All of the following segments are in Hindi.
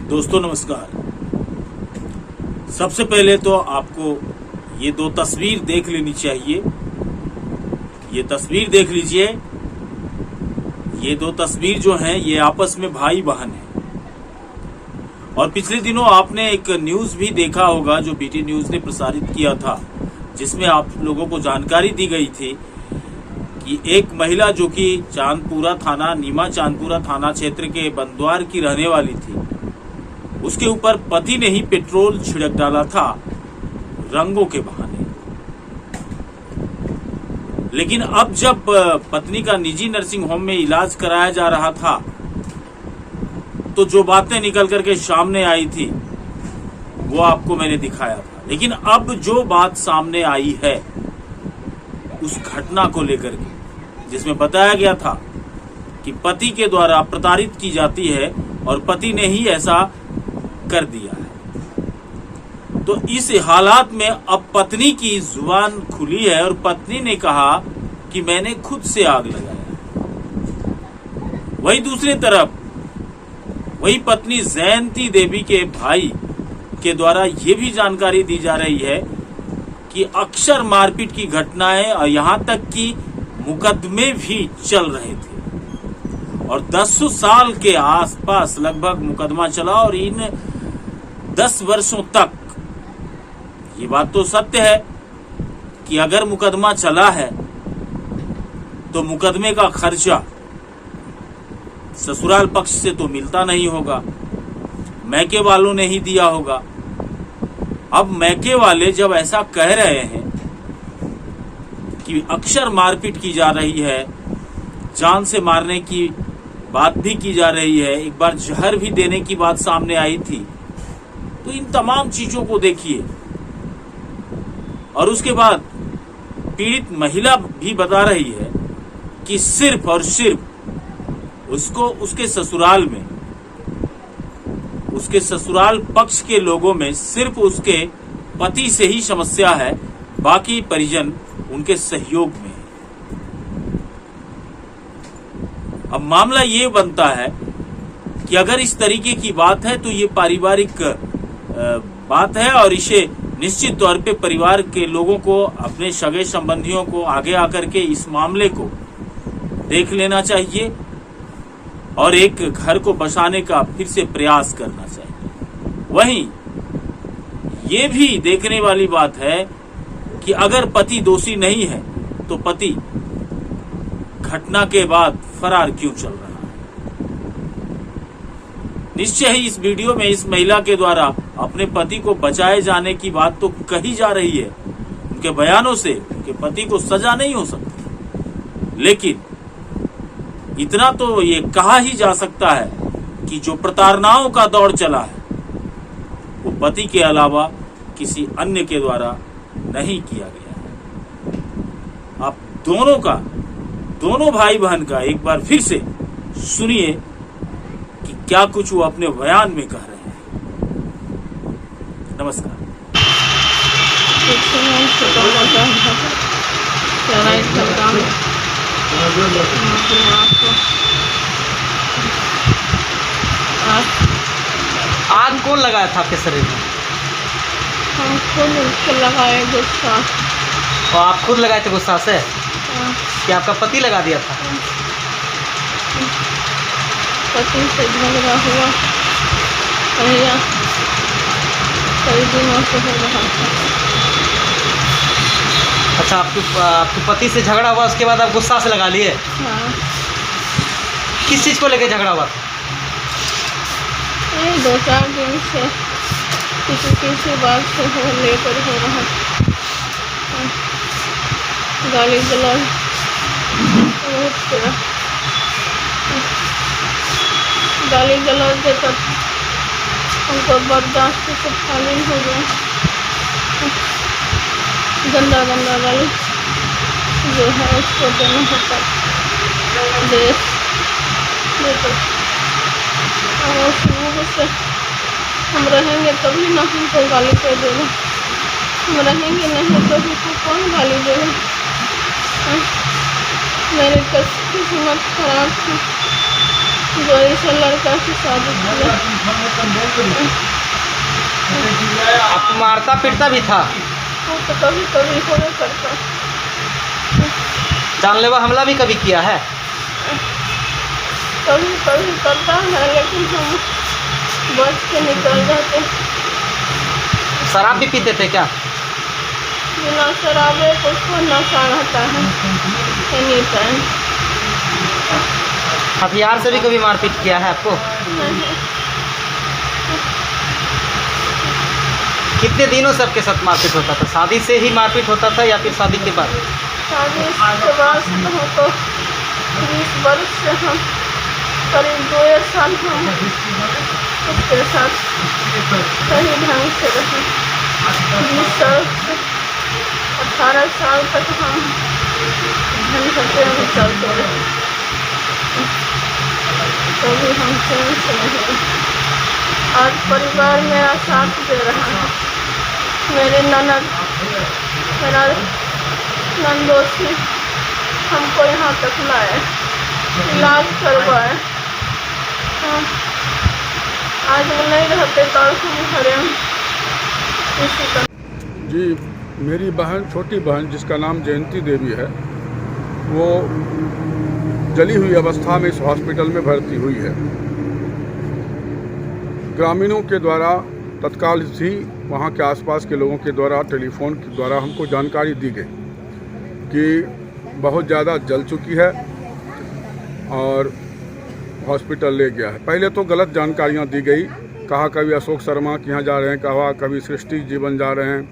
दोस्तों नमस्कार। सबसे पहले तो आपको ये दो तस्वीर देख लेनी चाहिए। ये तस्वीर देख लीजिए। ये दो तस्वीर जो हैं ये आपस में भाई बहन हैं। और पिछले दिनों आपने एक न्यूज भी देखा होगा जो बीटी न्यूज ने प्रसारित किया था, जिसमें आप लोगों को जानकारी दी गई थी कि एक महिला जो कि नीमा चांदपुरा थाना क्षेत्र के बंदवार की रहने वाली थी, उसके ऊपर पति ने ही पेट्रोल छिड़क डाला था रंगों के बहाने। लेकिन अब जब पत्नी का निजी नर्सिंग होम में इलाज कराया जा रहा था तो जो बातें निकल करके सामने आई थी वो आपको मैंने दिखाया था। लेकिन अब जो बात सामने आई है उस घटना को लेकर के, जिसमें बताया गया था कि पति के द्वारा प्रताड़ित की जाती है और पति ने ही ऐसा कर दिया है, तो इस हालात में अब पत्नी की जुबान खुली है और पत्नी ने कहा कि मैंने खुद से आग लगाया। वही दूसरी तरफ वही पत्नी जयंती देवी के भाई के द्वारा ये भी जानकारी दी जा रही है कि अक्सर मारपीट की घटनाएं और यहां तक कि मुकदमे भी चल रहे थे और 10 साल के आसपास लगभग मुकदमा चला। और इन 10 वर्षों तक ये बात तो सत्य है कि अगर मुकदमा चला है तो मुकदमे का खर्चा ससुराल पक्ष से तो मिलता नहीं होगा, मैके वालों ने ही दिया होगा। अब मैके वाले जब ऐसा कह रहे हैं कि अक्सर मारपीट की जा रही है, जान से मारने की बात भी की जा रही है, एक बार जहर भी देने की बात सामने आई थी, तो इन तमाम चीजों को देखिए। और उसके बाद पीड़ित महिला भी बता रही है कि सिर्फ और सिर्फ उसको उसके ससुराल पक्ष के लोगों में सिर्फ उसके पति से ही समस्या है, बाकी परिजन उनके सहयोग में है। अब मामला ये बनता है कि अगर इस तरीके की बात है तो ये पारिवारिक बात है और इसे निश्चित तौर पे परिवार के लोगों को, अपने सगे संबंधियों को आगे आकर के इस मामले को देख लेना चाहिए और एक घर को बसाने का फिर से प्रयास करना चाहिए। वहीं ये भी देखने वाली बात है कि अगर पति दोषी नहीं है तो पति घटना के बाद फरार क्यों चल रहा है। निश्चय ही इस वीडियो में इस महिला के द्वारा अपने पति को बचाए जाने की बात तो कही जा रही है। उनके बयानों से उनके पति को सजा नहीं हो सकती, लेकिन इतना तो ये कहा ही जा सकता है कि जो प्रताड़नाओं का दौर चला है वो पति के अलावा किसी अन्य के द्वारा नहीं किया गया है। आप दोनों भाई बहन का एक बार फिर से सुनिए कि क्या कुछ वो अपने बयान में कह रहे हैं। नमस्कार। आग कौन लगाया था आपके शरीर में? हमको मिलकर लगाए गुस्सा। तो आप खुद लगाए थे गुस्सा से कि आपका पति लगा दिया था? पति से झगड़ा हुआ कई दिनों से हो रहा था। अच्छा, आपके पति से झगड़ा हुआ, उसके बाद आप गुस्सा से लगा लिए? हाँ। किस चीज़ को लेकर झगड़ा हुआ था? 2-4 दिन से किसी बात से लेकर हो रहा था। गाली गलौज देकर हमको बर्दाश्त से खाली हो गया। गंदा गाली जो है उसको देना होता और शुरू से हम रहेंगे तभी ना हमको गाली कर देगा, हम रहेंगे नहीं तो हमको कौन गाली देगा। मेरी किस्मत खराब थी जो इस लड़का से शादी किया। आपको मारता पीटता भी था? वो तो कभी कभी होने करता, जानलेवा हमला भी कभी किया है? कभी कभी करता है, लेकिन हम बच के निकल जाते। शराब भी पीते थे क्या? बिना शराबे को उसको नशा रहता है एनी टाइम। हथियार से भी कभी मारपीट किया है आपको? नहीं, कितने दिनों से आपके साथ मारपीट होता था? शादी से ही मारपीट होता था या फिर शादी के बाद? शादी के बाद तो 20 वर्ष से हम करीब 2 साल हम उसके साथ सही ढंग से रहे। 20 साल से 18 साल तक हम झंझटे में चलते रहे, कभी हम चैन से नहीं रहे। आज परिवार मेरा साथ दे रहा है। मेरे ननद, मेरा नंदोसी हमको यहाँ तक लाए, इलाज करवाए। हाँ, आज वो नहीं रहते तो हम घरे में इसी का। जी, मेरी बहन, छोटी बहन जिसका नाम जयंती देवी है, वो जली हुई अवस्था में इस हॉस्पिटल में भर्ती हुई है। ग्रामीणों के द्वारा तत्काल ही वहाँ के आसपास के लोगों के द्वारा टेलीफोन के द्वारा हमको जानकारी दी गई कि बहुत ज़्यादा जल चुकी है और हॉस्पिटल ले गया है। पहले तो गलत जानकारियाँ दी गई, कहा कभी अशोक शर्मा के यहाँ जा रहे हैं, कहा कभी सृष्टि जीवन जा रहे हैं।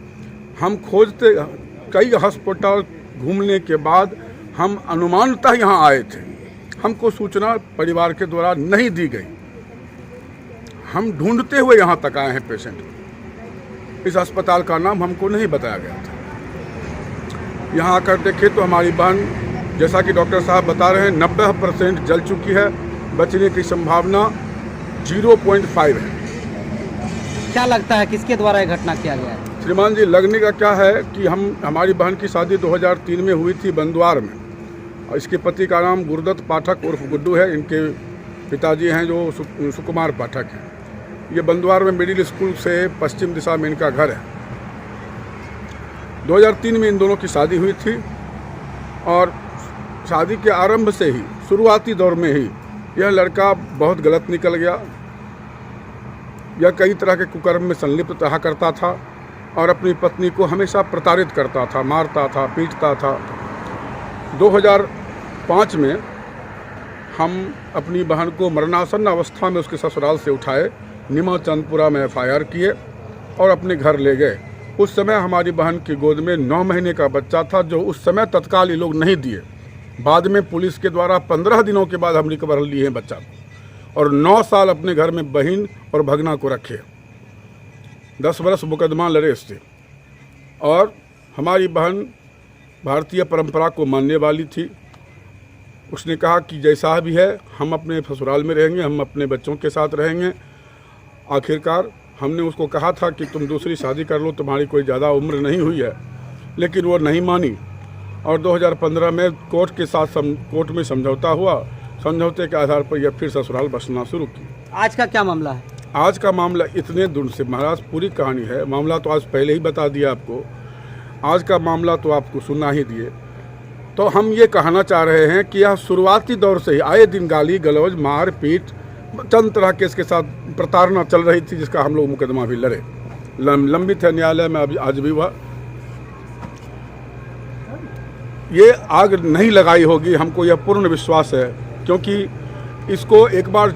हम खोजते कई हॉस्पिटल घूमने के बाद हम अनुमानतः यहाँ आए थे। हमको सूचना परिवार के द्वारा नहीं दी गई। हम ढूंढते हुए यहाँ तक आए हैं पेशेंट। इस अस्पताल का नाम हमको नहीं बताया गया था। यहाँ आकर देखे तो हमारी बहन, जैसा कि डॉक्टर साहब बता रहे हैं, 90% जल चुकी है। बचने की संभावना 0.5 है। क्या लगता है किसके द्वारा यह घटना किया गया है? श्रीमान जी, लगने का क्या है कि हमारी बहन की शादी 2003 में हुई थी बंदवार में, और इसके पति का नाम गुरुदत्त पाठक उर्फ गुड्डू है। इनके पिताजी हैं जो सुकुमार पाठक हैं। ये बंदवार में मिडिल स्कूल से पश्चिम दिशा में इनका घर है। 2003 में इन दोनों की शादी हुई थी और शादी के आरंभ से ही, शुरुआती दौर में ही, यह लड़का बहुत गलत निकल गया। यह कई तरह के कुकर्म में संलिप्त रहा करता था और अपनी पत्नी को हमेशा प्रताड़ित करता था, मारता था, पीटता था। 2005 में हम अपनी बहन को मरणासन्न अवस्था में उसके ससुराल से उठाए, निमाचंदपुरा में FIR किए और अपने घर ले गए। उस समय हमारी बहन की गोद में 9 महीने का बच्चा था, जो उस समय तत्काल ये लोग नहीं दिए। बाद में पुलिस के द्वारा 15 दिनों के बाद हम रिकवर लिए हैं बच्चा को, और 9 साल अपने घर में बहन और भगना को रखे। 10 वर्ष मुकदमा लड़े इससे। और हमारी बहन भारतीय परंपरा को मानने वाली थी। उसने कहा कि जैसा भी है हम अपने ससुराल में रहेंगे, हम अपने बच्चों के साथ रहेंगे। आखिरकार हमने उसको कहा था कि तुम दूसरी शादी कर लो, तुम्हारी कोई ज़्यादा उम्र नहीं हुई है, लेकिन वो नहीं मानी। और 2015 में कोर्ट में समझौता हुआ। समझौते के आधार पर यह फिर ससुराल बसना शुरू की। आज का क्या मामला है? आज का मामला इतने दूर से, महाराज पूरी कहानी है। मामला तो आज पहले ही बता दिया आपको। आज का मामला तो आपको सुना ही दिए। तो हम ये कहना चाह रहे हैं कि यह शुरुआती दौर से ही आए दिन गाली गलौज, मार पीट, चंद तरह के इसके साथ प्रताड़ना चल रही थी, जिसका हम लोग मुकदमा भी लड़े। लंबित है न्यायालय में, अभी आज भी हुआ। ये आग नहीं लगाई होगी, हमको यह पूर्ण विश्वास है, क्योंकि इसको एक बार